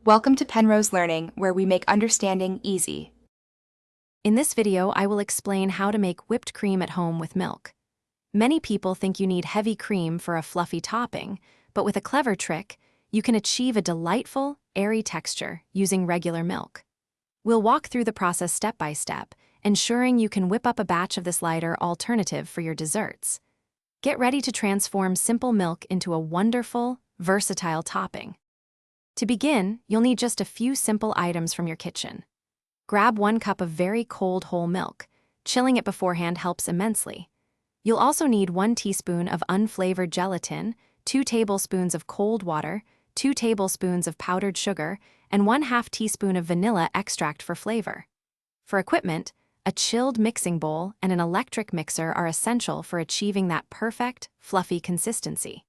Welcome to Penrose Learning, where we make understanding easy. In this video, I will explain how to make whipped cream at home with milk. Many people think you need heavy cream for a fluffy topping, but with a clever trick, you can achieve a delightful, airy texture using regular milk. We'll walk through the process step by step, ensuring you can whip up a batch of this lighter alternative for your desserts. Get ready to transform simple milk into a wonderful, versatile topping. To begin, you'll need just a few simple items from your kitchen. Grab 1 cup of very cold whole milk. Chilling it beforehand helps immensely. You'll also need 1 teaspoon of unflavored gelatin, 2 tablespoons of cold water, 2 tablespoons of powdered sugar, and 1/2 teaspoon of vanilla extract for flavor. For equipment, a chilled mixing bowl and an electric mixer are essential for achieving that perfect, fluffy consistency.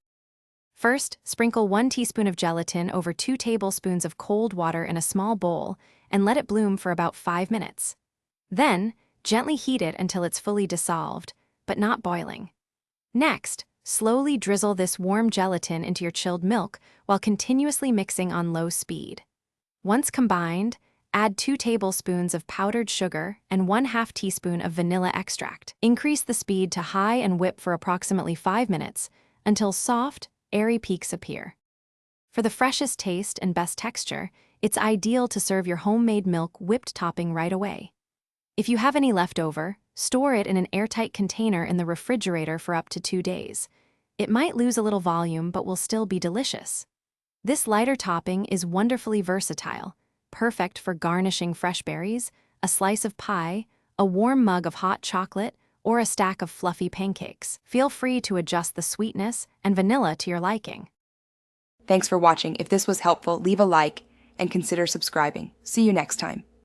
First, sprinkle 1 teaspoon of gelatin over 2 tablespoons of cold water in a small bowl and let it bloom for about 5 minutes. Then, gently heat it until it's fully dissolved, but not boiling. Next, slowly drizzle this warm gelatin into your chilled milk while continuously mixing on low speed. Once combined, add 2 tablespoons of powdered sugar and 1/2 teaspoon of vanilla extract. Increase the speed to high and whip for approximately 5 minutes until soft, airy peaks appear. For the freshest taste and best texture, it's ideal to serve your homemade milk whipped topping right away. If you have any left over, store it in an airtight container in the refrigerator for up to 2 days. It might lose a little volume but will still be delicious. This lighter topping is wonderfully versatile, perfect for garnishing fresh berries, a slice of pie, a warm mug of hot chocolate, or a stack of fluffy pancakes. Feel free to adjust the sweetness and vanilla to your liking. Thanks for watching. If this was helpful, leave a like and consider subscribing. See you next time.